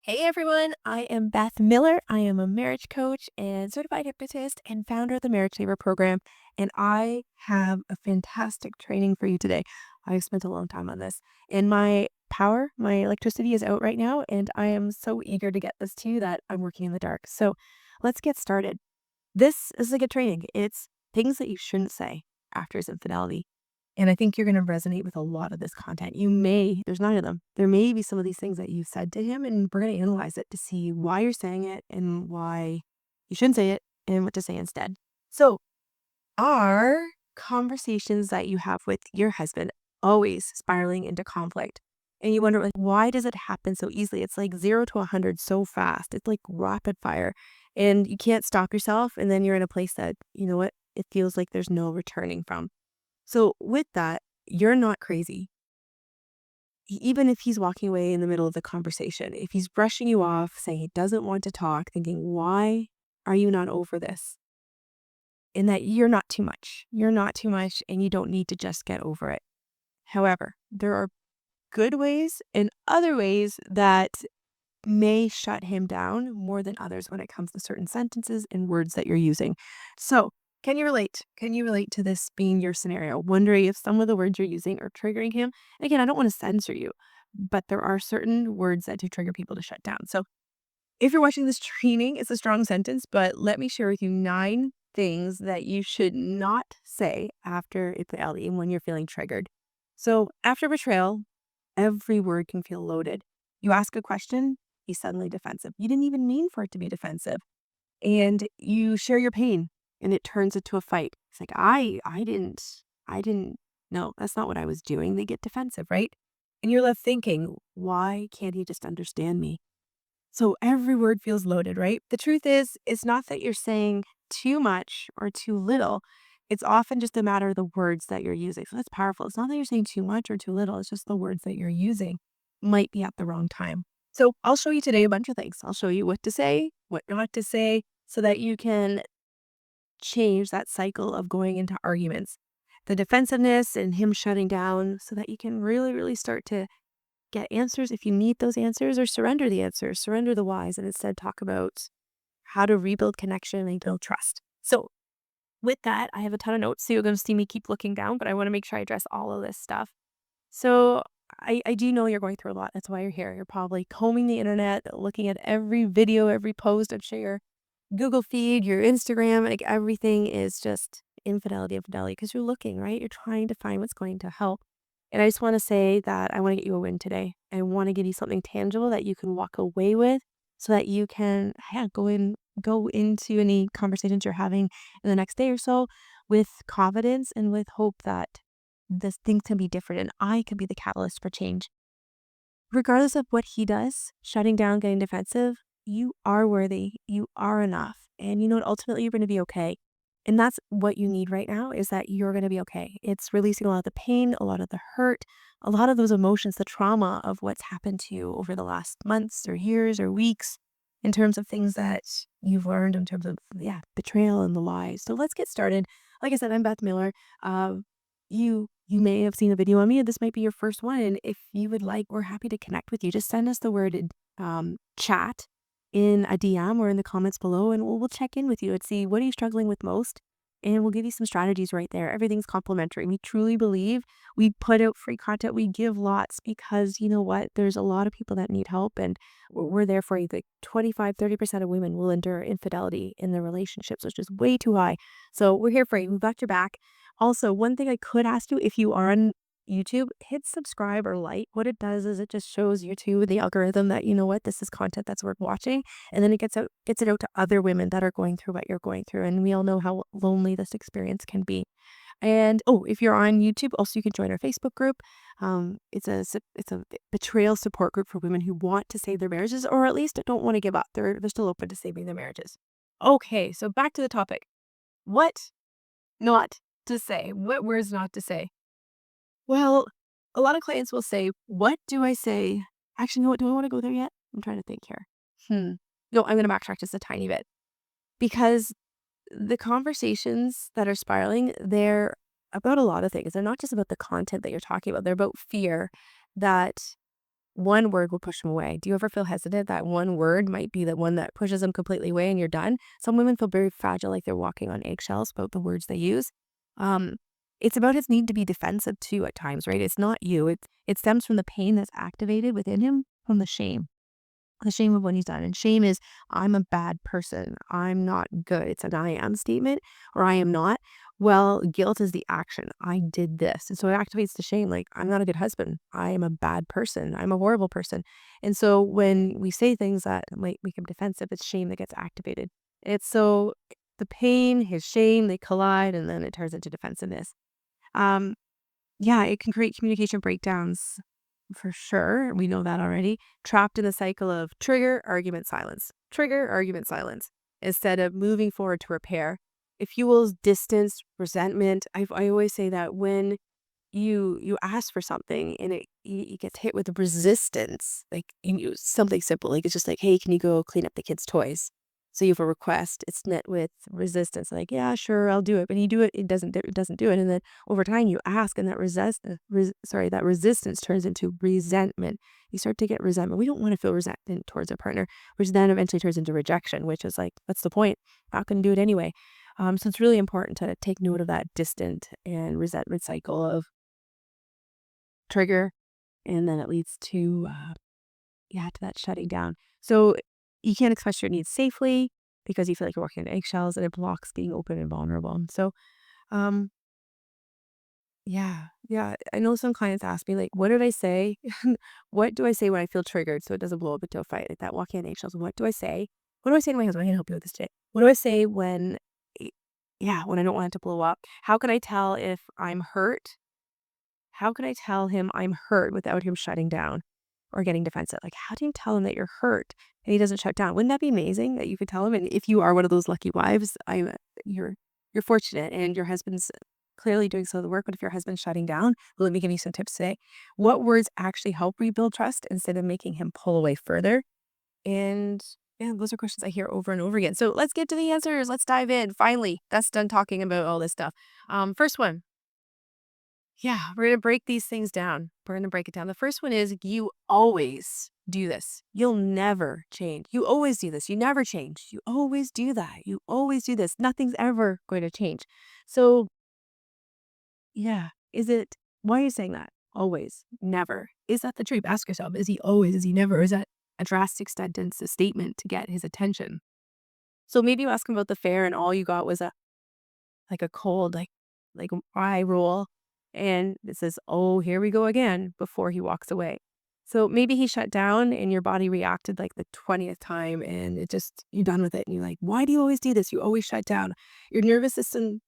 Hey everyone, I am Beth Miller. I am a marriage coach and certified hypnotist and founder of the Marriage Saver program. And I have a fantastic training for you today. I've spent a long time on this. And my electricity is out right now. And I am so eager to get this to you that I'm working in the dark. So let's get started. This is like a training. It's things that you shouldn't say after his infidelity. And I think you're going to resonate with a lot of this content. There's none of them. There may be some of these things that you said to him, and we're going to analyze it to see why you're saying it and why you shouldn't say it and what to say instead. So, are conversations that you have with your husband always spiraling into conflict? And you wonder, like, why does it happen so easily? It's like 0 to 100 so fast. It's like rapid fire. And you can't stop yourself. And then you're in a place that, you know what, it feels like there's no returning from. So with that, you're not crazy. Even if he's walking away in the middle of the conversation, if he's brushing you off, saying he doesn't want to talk, thinking, why are you not over this? And that you're not too much. You're not too much and you don't need to just get over it. However, there are good ways and other ways that may shut him down more than others when it comes to certain sentences and words that you're using. So, can you relate? Can you relate to this being your scenario? Wondering if some of the words you're using are triggering him. And again, I don't want to censor you, but there are certain words that do trigger people to shut down. So, if you're watching this training, it's a strong sentence, but let me share with you 9 things that you should not say after infidelity and when you're feeling triggered. So, after betrayal, every word can feel loaded. You ask a question, he's suddenly defensive. You didn't even mean for it to be defensive. And you share your pain and it turns into a fight. It's like, I didn't, no, that's not what I was doing. They get defensive, right? And you're left thinking, why can't he just understand me? So every word feels loaded, right? The truth is, it's not that you're saying too much or too little. It's often just a matter of the words that you're using. So that's powerful. It's not that you're saying too much or too little. It's just the words that you're using might be at the wrong time. So I'll show you today a bunch of things. I'll show you what to say, what not to say, so that you can change that cycle of going into arguments. The defensiveness and him shutting down so that you can really, really start to get answers if you need those answers, or surrender the answers, surrender the whys, and instead talk about how to rebuild connection and build trust. So, with that, I have a ton of notes. So, you're going to see me keep looking down, but I want to make sure I address all of this stuff. So, I do know you're going through a lot. That's why you're here. You're probably combing the internet, looking at every video, every post. I'm sure your Google feed, your Instagram, like everything is just infidelity, because you're looking, right? You're trying to find what's going to help. And I just want to say that I want to get you a win today. I want to give you something tangible that you can walk away with so that you can go into any conversations you're having in the next day or so with confidence and with hope that this thing can be different and I can be the catalyst for change. Regardless of what he does, shutting down, getting defensive, you are worthy. You are enough. And you know what? Ultimately, you're going to be okay. And that's what you need right now, is that you're going to be okay. It's releasing a lot of the pain, a lot of the hurt, a lot of those emotions, the trauma of what's happened to you over the last months or years or weeks in terms of things that you've learned in terms of, yeah, betrayal and the lies. So let's get started. Like I said, I'm Beth Miller. You may have seen a video on me, and this might be your first one. And if you would like, we're happy to connect with you. Just send us the word chat in a DM or in the comments below, and we'll check in with you and see what are you struggling with most. And we'll give you some strategies right there. Everything's complimentary. We truly believe we put out free content. We give lots because you know what? There's a lot of people that need help, and we're there for you. Like 25-30% of women will endure infidelity in their relationships, which is way too high. So we're here for you. We've got your back. Also, one thing I could ask you, if you are on YouTube, hit subscribe or like. What it does is it just shows YouTube, the algorithm, that you know what, this is content that's worth watching, and then it gets it out to other women that are going through what you're going through, and we all know how lonely this experience can be. And oh, if you're on YouTube, also you can join our Facebook group. It's a betrayal support group for women who want to save their marriages, or at least don't want to give up. They're still open to saving their marriages. Okay, so back to the topic. What not to say? What words not to say? Well, a lot of clients will say, what do I say? Actually, you know what? Do I want to go there yet? I'm trying to think here. Hmm. No, I'm going to backtrack just a tiny bit, because the conversations that are spiraling, they're about a lot of things. They're not just about the content that you're talking about. They're about fear that one word will push them away. Do you ever feel hesitant that one word might be the one that pushes them completely away and you're done? Some women feel very fragile, like they're walking on eggshells about the words they use. Um, it's about his need to be defensive too at times, right? It's not you. It stems from the pain that's activated within him from the shame of what he's done. And shame is, I'm a bad person. I'm not good. It's an I am statement or I am not. Well, guilt is the action. I did this. And so it activates the shame. Like, I'm not a good husband. I am a bad person. I'm a horrible person. And so when we say things that might make him defensive, it's shame that gets activated. It's so the pain, his shame, they collide and then it turns into defensiveness. Um, yeah, it can create communication breakdowns for sure. We know that already. Trapped in the cycle of trigger, argument, silence, instead of moving forward to repair. It fuels distance, resentment. I always say that when you ask for something and it gets hit with resistance, like something simple, like it's just like, hey, can you go clean up the kids' toys? So you have a request, it's met with resistance, like, yeah, sure, I'll do it. But you do it, it doesn't do it. And then over time you ask and that resistance turns into resentment. You start to get resentment. We don't want to feel resentment towards a partner, which then eventually turns into rejection, which is like, what's the point? Not going to do it anyway. So it's really important to take note of that distant and resentment cycle of trigger, and then it leads to to that shutting down. So you can't express your needs safely because you feel like you're walking on eggshells, and it blocks being open and vulnerable. So um yeah, I know some clients ask me, like, what did I say? What do I say when I feel triggered so it doesn't blow up into a fight, like that walking on eggshells? What do I say? What do I say to my husband? I can help you with this today. What do I say when when I don't want it to blow up? How can I tell if I'm hurt? How can I tell him I'm hurt without him shutting down or getting defensive? Like, how do you tell him that you're hurt and he doesn't shut down? Wouldn't that be amazing that you could tell him? And if you are one of those lucky wives, you're you're fortunate, and your husband's clearly doing some of the work. But if your husband's shutting down, well, let me give you some tips today. What words actually help rebuild trust instead of making him pull away further? And yeah, those are questions I hear over and over again. So let's get to the answers. Let's dive in. Finally, that's done talking about all this stuff. First one. Yeah, we're going to break these things down. We're going to break it down. The first one is, you always do this. You'll never change. You always do this. You never change. You always do that. You always do this. Nothing's ever going to change. So, yeah, why are you saying that? Always, never. Is that the truth? Ask yourself, is he always? Is he never? Or is that a drastic sentence, a statement to get his attention? So maybe you ask him about the fair and all you got was a cold, like eye roll. And it says, oh, here we go again, before he walks away. So maybe he shut down and your body reacted like the 20th time and you're done with it. And you're like, why do you always do this? You always shut down. Your nervous system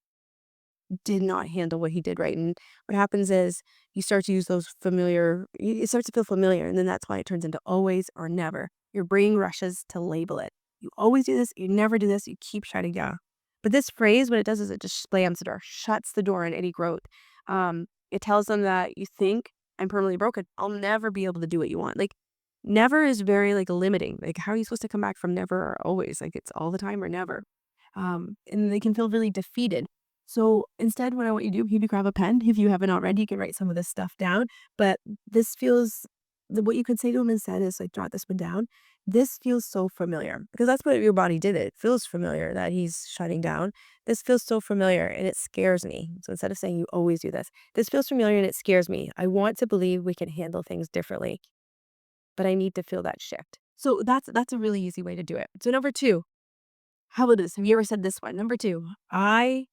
did not handle what he did right. And what happens is you start to use those it starts to feel familiar. And then that's why it turns into always or never. Your brain rushes to label it. You always do this. You never do this. You keep shutting down. But this phrase, what it does is it just slams the door, shuts the door on any growth. It tells them that you think, I'm permanently broken. I'll never be able to do what you want. Like, never is very like limiting. Like, how are you supposed to come back from never or always? Like, it's all the time or never. And they can feel really defeated. So instead, what I want you to do, maybe grab a pen. If you haven't already, you can write some of this stuff down. But what you could say to him instead is like, jot this one down. This feels so familiar because that's what your body did. It feels familiar that he's shutting down. This feels so familiar and it scares me. So instead of saying you always do this feels familiar and it scares me. I want to believe we can handle things differently, but I need to feel that shift. So that's a really easy way to do it. So number two, how about this? Have you ever said this one? Number two, I'm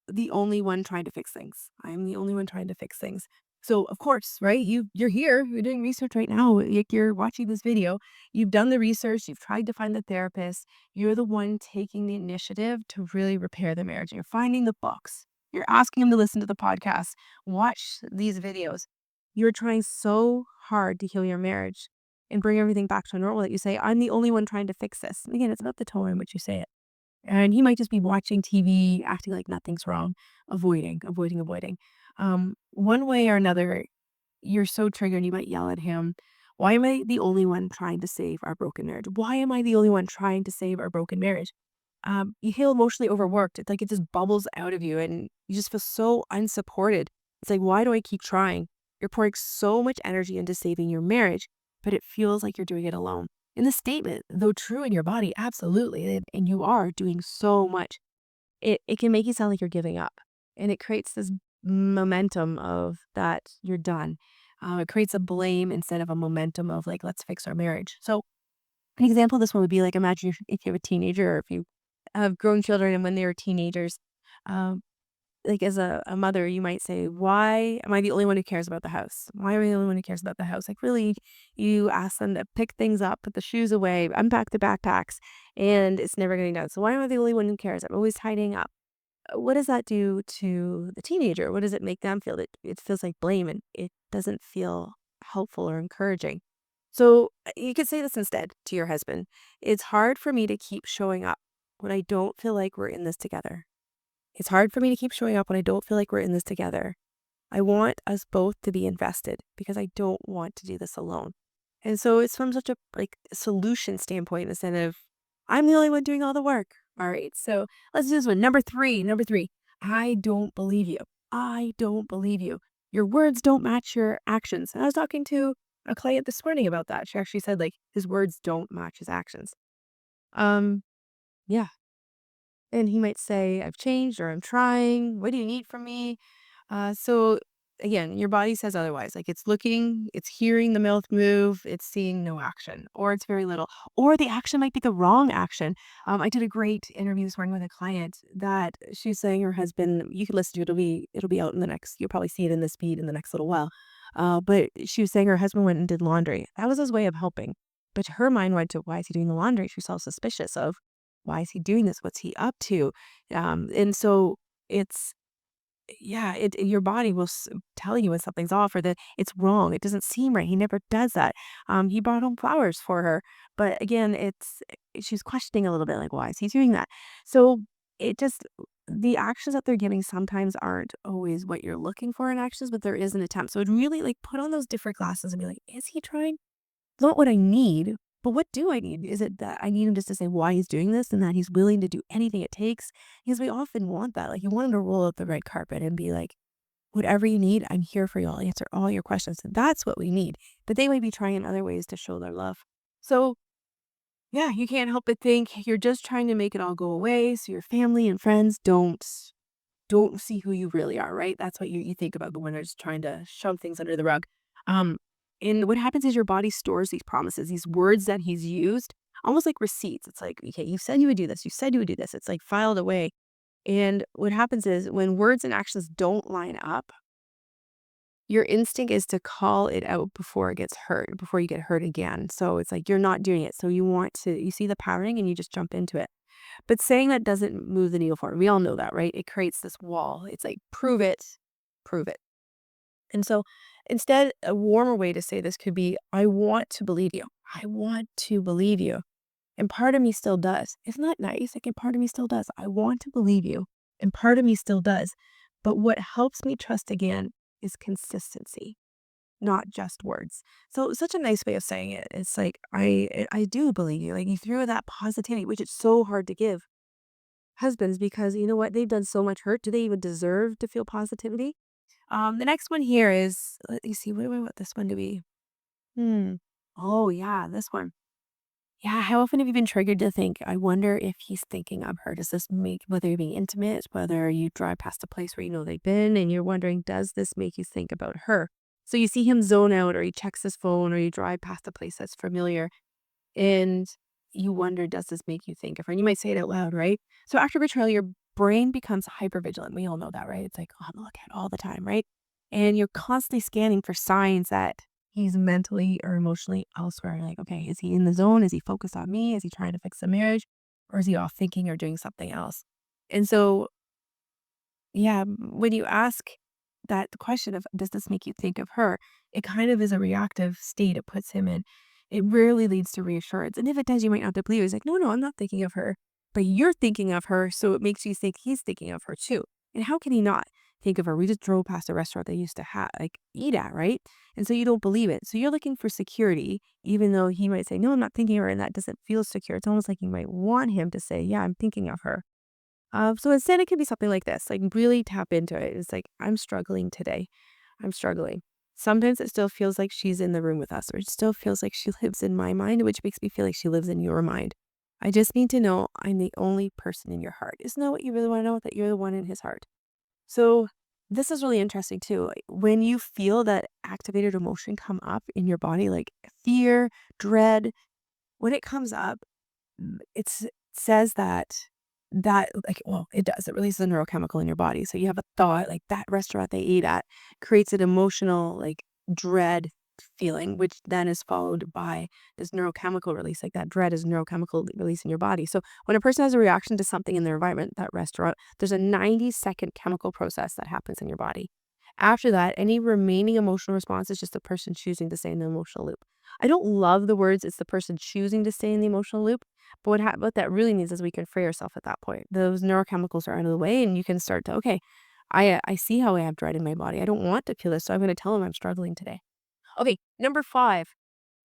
the only one trying to fix things. I'm the only one trying to fix things. So of course, right? You're here, you're doing research right now. Like, you're watching this video. You've done the research, you've tried to find the therapist. You're the one taking the initiative to really repair the marriage. You're finding the books. You're asking him to listen to the podcast, watch these videos. You're trying so hard to heal your marriage and bring everything back to normal that you say, I'm the only one trying to fix this. And again, it's about the tone in which you say it. And he might just be watching TV, acting like nothing's wrong, avoiding. One way or another, you're so triggered, you might yell at him. Why am I the only one trying to save our broken marriage? Why am I the only one trying to save our broken marriage? You feel emotionally overworked. It's like it just bubbles out of you and you just feel so unsupported. It's like, why do I keep trying? You're pouring so much energy into saving your marriage, but it feels like you're doing it alone. In the statement, though true in your body, absolutely, and you are doing so much, it can make you sound like you're giving up. And it creates this momentum of that you're done. It creates a blame instead of a momentum of like, let's fix our marriage. So an example of this one would be like, imagine if you have a teenager or if you have grown children and when they were teenagers, um, like as a mother, you might say, why am I the only one who cares about the house? Why am I the only one who cares about the house? Like really, you ask them to pick things up, put the shoes away, unpack the backpacks, and it's never getting done. So why am I the only one who cares? I'm always tidying up. What does that do to the teenager? What does it make them feel? It feels like blame and it doesn't feel helpful or encouraging. So you could say this instead to your husband. It's hard for me to keep showing up when I don't feel like we're in this together. It's hard for me to keep showing up when I don't feel like we're in this together. I want us both to be invested because I don't want to do this alone. And so it's from such a like solution standpoint instead of I'm the only one doing all the work. All right. So let's do this one. Number three. Number three. I don't believe you. I don't believe you. Your words don't match your actions. And I was talking to a client this morning about that. She actually said like his words don't match his actions. Um, yeah. And he might say, I've changed or I'm trying. What do you need from me? So again, your body says otherwise. Like it's looking, it's hearing the mouth move, it's seeing no action, or it's very little, or the action might be the wrong action. I did a great interview this morning with a client that she's saying her husband, you can listen to it, it'll be out in the next, you'll probably see it in this feed in the next little while. But she was saying her husband went and did laundry. That was his way of helping. But her mind went to why is he doing the laundry? She's all suspicious of why is he doing this? What's he up to? And so it's yeah, your body will tell you when something's off or that it's wrong. It doesn't seem right. He never does that. He brought home flowers for her, but again, she's questioning a little bit, like why is he doing that? So it just the actions that they're giving sometimes aren't always what you're looking for in actions, but there is an attempt. So it really like put on those different glasses and be like, is he trying? Not what I need, but what do I need? Is it that I need him just to say why he's doing this and that he's willing to do anything it takes? Because we often want that. Like you want him to roll out the red carpet and be like, whatever you need, I'm here for you. I'll answer all your questions. And that's what we need. But they might be trying in other ways to show their love. So yeah, you can't help but think you're just trying to make it all go away so your family and friends don't see who you really are, right? That's what you think about when they're just trying to shove things under the rug. Um, and what happens is your body stores these promises, these words that he's used, almost like receipts. It's like, okay, you said you would do this. You said you would do this. It's like filed away. And what happens is when words and actions don't line up, your instinct is to call it out before it gets hurt, before you get hurt again. So it's like you're not doing it. So you see the patterning and you just jump into it. But saying that doesn't move the needle forward. We all know that, right? It creates this wall. It's like, prove it, prove it. And so instead, a warmer way to say this could be, I want to believe you. I want to believe you. And part of me still does. Isn't that nice? Like, and part of me still does. I want to believe you. And part of me still does. But what helps me trust again is consistency, not just words. So such a nice way of saying it. It's like, I do believe you. Like you threw that positivity, which is so hard to give husbands because you know what? They've done so much hurt. Do they even deserve to feel positivity? The next one here is, let me see, what do I want this one to be? Hmm. Oh, yeah, this one. Yeah, how often have you been triggered to think, I wonder if he's thinking of her? Does this make, whether you're being intimate, whether you drive past a place where you know they've been and you're wondering, does this make you think about her? So you see him zone out or he checks his phone or you drive past a place that's familiar and you wonder, does this make you think of her? And you might say it out loud, right? So after betrayal, your brain becomes hypervigilant. We all know that, right? It's like on the lookout all the time, right? And you're constantly scanning for signs that he's mentally or emotionally elsewhere. You're like, okay, is he in the zone? Is he focused on me? Is he trying to fix the marriage? Or is he off thinking or doing something else? And so yeah, when you ask that the question of does this make you think of her, it kind of is a reactive state it puts him in. It rarely leads to reassurance. And if it does, you might not have to believe it. It's like, no, no, I'm not thinking of her. But you're thinking of her, so it makes you think he's thinking of her too. And how can he not think of her? We just drove past a restaurant they used to eat at, right? And so you don't believe it. So you're looking for security, even though he might say, no, I'm not thinking of her, and that doesn't feel secure. It's almost like you might want him to say, yeah, I'm thinking of her. So instead, it could be something like this, like really tap into it. It's like, I'm struggling today. I'm struggling. Sometimes it still feels like she's in the room with us, or it still feels like she lives in my mind, which makes me feel like she lives in your mind. I just need to know I'm the only person in your heart. Isn't that what you really want to know? That you're the one in his heart. So this is really interesting too. Like, when you feel that activated emotion come up in your body, like fear, dread, when it comes up, says that like, well, it does. It releases a neurochemical in your body. So you have a thought like that restaurant they ate at creates an emotional like dread feeling, which then is followed by this neurochemical release. Like that dread is neurochemical release in your body. So when a person has a reaction to something in their environment, that restaurant, there's a 90-second chemical process that happens in your body. After that, any remaining emotional response is just the person choosing to stay in the emotional loop. I don't love the words, it's the person choosing to stay in the emotional loop. But what that really means is we can free ourselves at that point. Those neurochemicals are out of the way, and you can start to, okay, I see how I have dread in my body. I don't want to feel this, so I'm going to tell him I'm struggling today. Okay, number 5.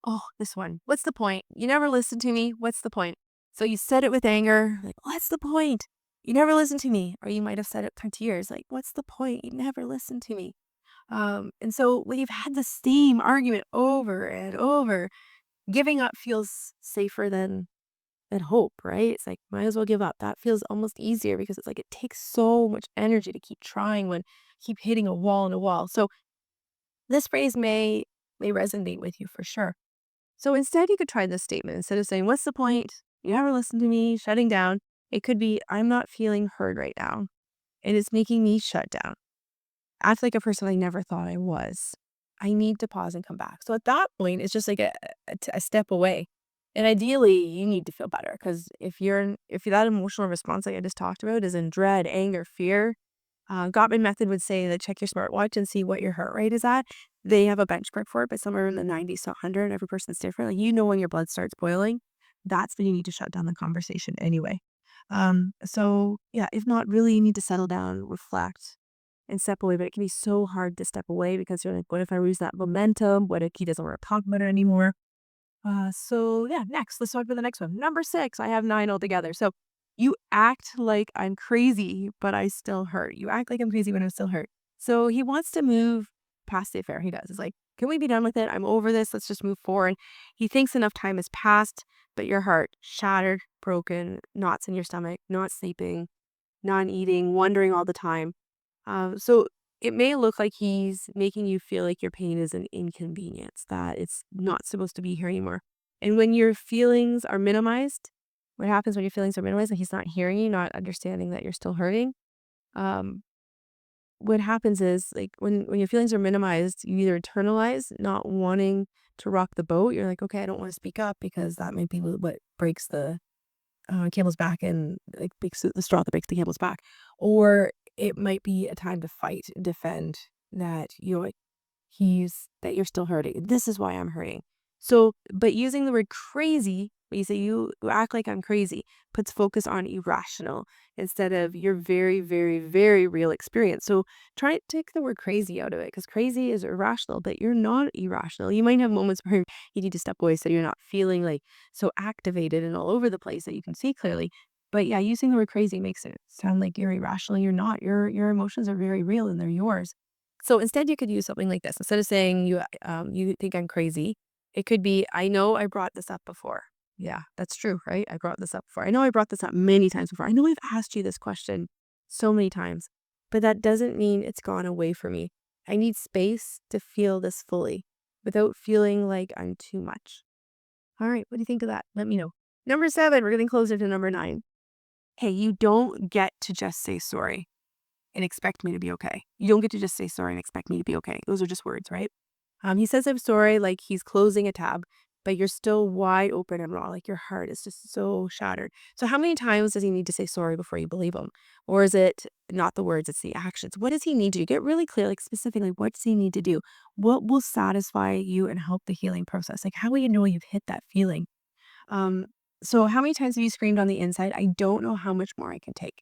Oh, this one. What's the point? You never listen to me. What's the point? So you said it with anger, like, what's the point? You never listen to me. Or you might have said it through tears, like, what's the point? You never listen to me. And so when you've had the same argument over and over, giving up feels safer than hope, right? It's like, might as well give up. That feels almost easier because it's like it takes so much energy to keep trying when keep hitting a wall and a wall. So this phrase may resonate with you for sure. So instead, you could try this statement. Instead of saying, what's the point? You never listen to me, shutting down. It could be, I'm not feeling heard right now. And it's making me shut down. Act like a person I never thought I was. I need to pause and come back. So at that point, it's just like a step away. And ideally, you need to feel better because if that emotional response like I just talked about is in dread, anger, fear, Gottman method would say that check your smartwatch and see what your heart rate is at. They have a benchmark for it, but somewhere in the 90s to 100. Every person's different. Like when your blood starts boiling, that's when you need to shut down the conversation anyway. So yeah, if not, really, you need to settle down, reflect, and step away. But it can be so hard to step away because you're like, what if I lose that momentum? What if he doesn't want to talk about it anymore? So yeah, next, let's talk about the next one. Number 6, I have 9 altogether. So you act like I'm crazy, but I still hurt. You act like I'm crazy when I'm still hurt. So he wants to move past the affair. He does. It's like, can we be done with it? I'm over this. Let's just move forward. He thinks enough time has passed, but your heart shattered, broken, knots in your stomach, not sleeping, not eating, wondering all the time. So it may look like he's making you feel like your pain is an inconvenience, that it's not supposed to be here anymore. And when your feelings are minimized, what happens when your feelings are minimized and he's not hearing you, not understanding that you're still hurting? Um, what happens is like when your feelings are minimized, you either internalize not wanting to rock the boat. You're like, okay, I don't want to speak up because that might be what breaks the camel's back and like makes the straw that breaks the camel's back. Or it might be a time to fight, defend that that you're still hurting. This is why I'm hurting. So, but using the word crazy, when you say you act like I'm crazy, puts focus on irrational instead of your very, very, very real experience. So try to take the word crazy out of it because crazy is irrational, but you're not irrational. You might have moments where you need to step away so you're not feeling like so activated and all over the place that you can see clearly. But yeah, using the word crazy makes it sound like you're irrational. You're not. Your emotions are very real and they're yours. So instead, you could use something like this. Instead of saying you think I'm crazy, it could be, I know I brought this up before. Yeah, that's true, right? I brought this up before. I know I brought this up many times before. I know I've asked you this question so many times, but that doesn't mean it's gone away from me. I need space to feel this fully without feeling like I'm too much. All right, what do you think of that? Let me know. Number 7, we're getting closer to number 9. Hey, you don't get to just say sorry and expect me to be okay. You don't get to just say sorry and expect me to be okay. Those are just words, right? He says I'm sorry like he's closing a tab, but you're still wide open and raw. Like your heart is just so shattered. So how many times does he need to say sorry before you believe him? Or is it not the words, it's the actions? What does he need to do? Get really clear, like specifically, what does he need to do? What will satisfy you and help the healing process? Like how will you know you've hit that feeling? Um, so how many times have you screamed on the inside, I don't know how much more I can take?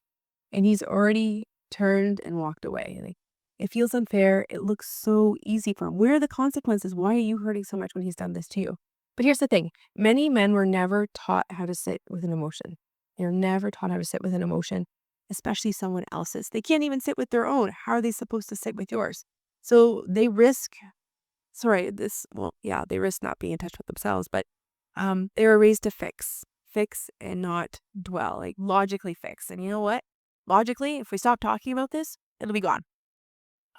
And he's already turned and walked away. Like, it feels unfair. It looks so easy for him. Where are the consequences? Why are you hurting so much when he's done this to you? But here's the thing. Many men were never taught how to sit with an emotion. They're never taught how to sit with an emotion, especially someone else's. They can't even sit with their own. How are they supposed to sit with yours? So they risk sorry, they risk not being in touch with themselves, but they were raised to fix and not dwell, like logically fix. And you know what? Logically, if we stop talking about this, it'll be gone.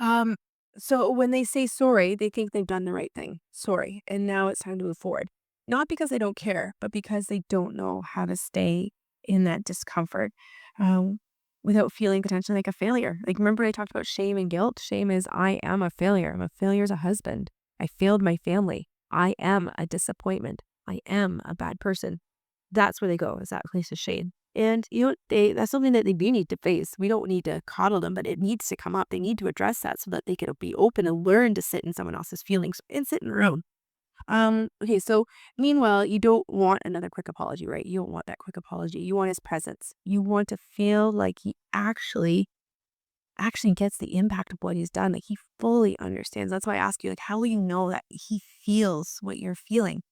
Um, so when they say sorry, they think they've done the right thing. Sorry. And now it's time to move forward. Not because they don't care, but because they don't know how to stay in that discomfort um, without feeling potentially like a failure. Like, remember I talked about shame and guilt? Shame is I am a failure. I'm a failure as a husband. I failed my family. I am a disappointment. I am a bad person. That's where they go, is that place of shame. And that's something that they do need to face. We don't need to coddle them, but it needs to come up. They need to address that so that they can be open and learn to sit in someone else's feelings and sit in their own. Okay, so meanwhile, you don't want another quick apology, right? You don't want that quick apology. You want his presence. You want to feel like he actually gets the impact of what he's done. Like he fully understands. That's why I ask you, like, how will you know that he feels what you're feeling?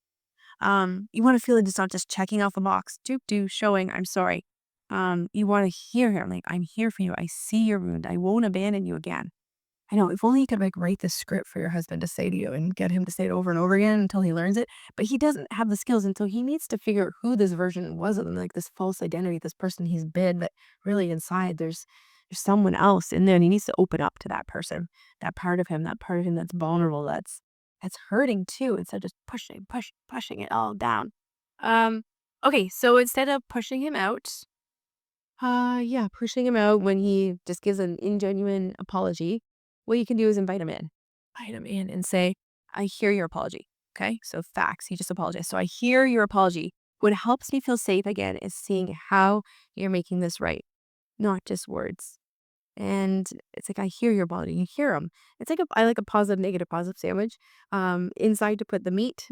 You want to feel like it's not just checking off a box, showing I'm sorry. You want to hear him, like, I'm here for you. I see your wound. I won't abandon you again. I know, if only you could like write this script for your husband to say to you and get him to say it over and over again until he learns it. But he doesn't have the skills until he needs to figure out who this version was of him, like this false identity, this person he's been, but really inside there's someone else in there, and he needs to open up to that person, that part of him that's vulnerable, that's hurting too, instead of just pushing it all down. Um, okay, so instead of pushing him out when he just gives an ingenuine apology, what you can do is invite him in. Invite him in and say, I hear your apology. Okay. So facts. He just apologized. So I hear your apology. What helps me feel safe again is seeing how you're making this right, not just words. And it's like, I hear your body. You hear them. It's like I like a positive, negative, positive sandwich. Inside to put the meat,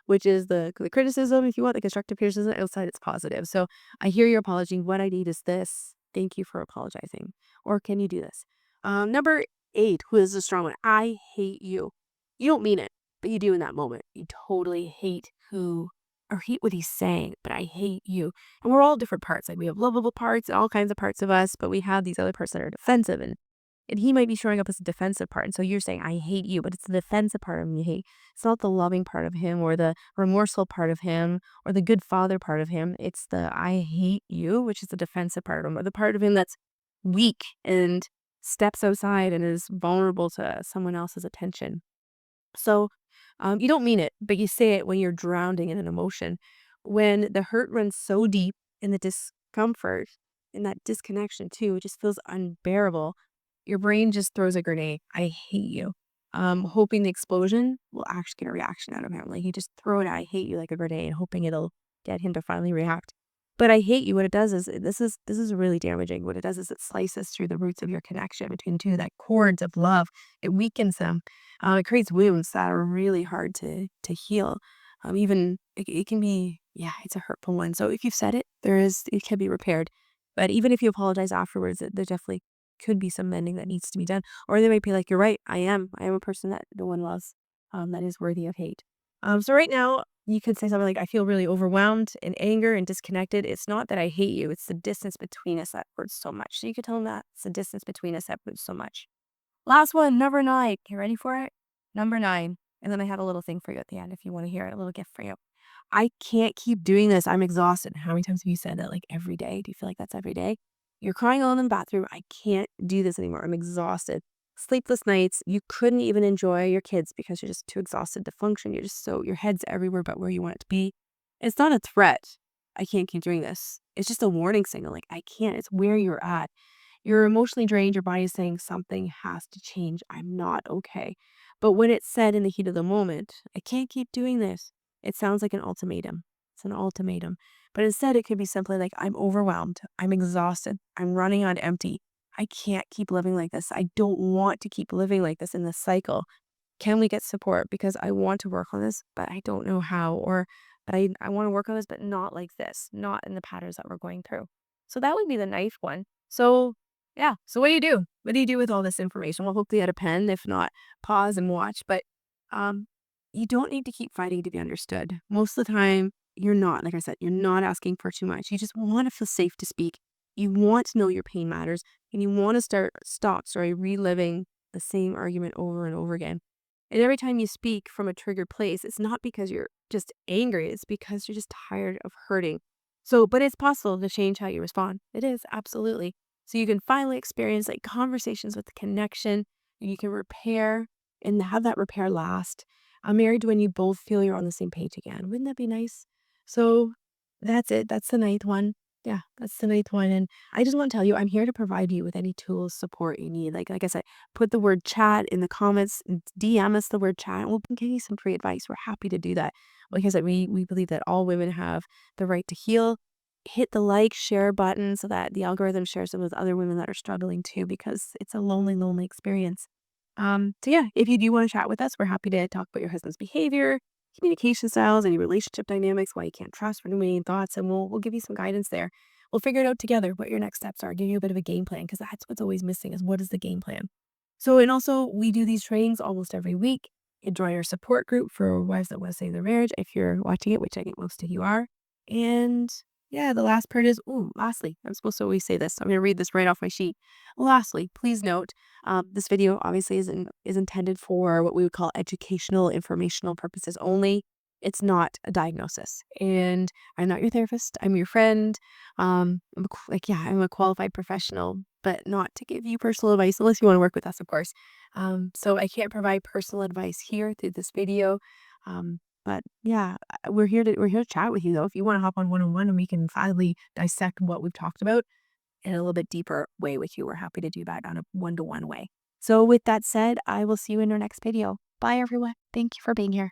which is the criticism, if you want, the constructive criticism. Outside, it's positive. So I hear your apology. What I need is this. Thank you for apologizing. Or can you do this? Number 8, who is the strong one? I hate you. You don't mean it, but you do in that moment. You totally hate what he's saying, but I hate you. And we're all different parts. Like we have lovable parts, all kinds of parts of us, but we have these other parts that are defensive, and he might be showing up as a defensive part. And so you're saying, I hate you, but it's the defensive part of him you hate. It's not the loving part of him or the remorseful part of him or the good father part of him. It's the I hate you, which is the defensive part of him, or the part of him that's weak and steps outside and is vulnerable to someone else's attention. So you don't mean it, but you say it when you're drowning in an emotion. When the hurt runs so deep and the discomfort and that disconnection too, it just feels unbearable. Your brain just throws a grenade. I hate you. Hoping the explosion will actually get a reaction out of him. Like you just throw it, I hate you like a grenade, hoping it'll get him to finally react. But I hate you. What it does is this is really damaging. What it does is it slices through the roots of your connection between two, that cords of love. It weakens them. It creates wounds that are really hard to heal. Even it can be, yeah, it's a hurtful one. So if you've said it, it can be repaired. But even if you apologize afterwards, there definitely could be some mending that needs to be done. Or they might be like, you're right, I am a person that no one loves, that is worthy of hate. So right now you could say something like, I feel really overwhelmed and anger and disconnected. It's not that I hate you, it's the distance between us that hurts so much. So you could tell them that it's the distance between us that hurts so much. Last one, number 9. You ready for it? Number 9. And then I have a little thing for you at the end if you want to hear it, a little gift for you. I can't keep doing this. I'm exhausted. How many times have you said that, like, every day? Do you feel like that's every day? You're crying alone in the bathroom. I can't do this anymore. I'm exhausted. Sleepless nights. You couldn't even enjoy your kids because you're just too exhausted to function. Your head's everywhere but where you want it to be. It's not a threat. I can't keep doing this. It's just a warning signal. Like, I can't. It's where you're at. You're emotionally drained. Your body's saying something has to change. I'm not okay. But when it's said in the heat of the moment, I can't keep doing this, it sounds like an ultimatum. It's an ultimatum. But instead, it could be simply like, I'm overwhelmed. I'm exhausted. I'm running on empty. I can't keep living like this. I don't want to keep living like this in this cycle. Can we get support? Because I want to work on this, but I don't know how. Or, but I want to work on this, but not like this, not in the patterns that we're going through. So that would be the knife one. So, yeah. So what do you do? What do you do with all this information? Well, hopefully you had a pen. If not, pause and watch. But um, you don't need to keep fighting to be understood. Most of the time, you're not, like I said, you're not asking for too much. You just want to feel safe to speak. You want to know your pain matters, and you want to stop reliving the same argument over and over again. And every time you speak from a triggered place, it's not because you're just angry, it's because you're just tired of hurting. So, but it's possible to change how you respond. It is, absolutely. So you can finally experience like conversations with the connection, you can repair and have that repair last. I'm married when you both feel you're on the same page again. Wouldn't that be nice? So that's it. That's the ninth one. Yeah, that's the ninth one. And I just want to tell you, I'm here to provide you with any tools, support you need. Like I said, put the word chat in the comments, DM us the word chat, and we'll give you some free advice. We're happy to do that. Like I said, we believe that all women have the right to heal. Hit the like, share button so that the algorithm shares it with other women that are struggling too, because it's a lonely, lonely experience. So yeah, if you do want to chat with us, we're happy to talk about your husband's behavior, communication styles, any relationship dynamics, why you can't trust, main thoughts, and we'll give you some guidance there. We'll figure it out together what your next steps are, give you a bit of a game plan, because that's what's always missing is what is the game plan. So, and also we do these trainings almost every week. You join our support group for wives that want to save their marriage if you're watching it, which I think most of you are. And yeah, the last part is, lastly, I'm supposed to always say this. I'm going to read this right off my sheet. Lastly, please note, this video obviously is intended for what we would call educational, informational purposes only. It's not a diagnosis. And I'm not your therapist. I'm your friend. I'm a qualified professional, but not to give you personal advice unless you want to work with us, of course. So I can't provide personal advice here through this video. But yeah, we're here to chat with you though. If you want to hop on one-on-one and we can finally dissect what we've talked about in a little bit deeper way with you, we're happy to do that on a one-to-one way. So with that said, I will see you in our next video. Bye everyone. Thank you for being here.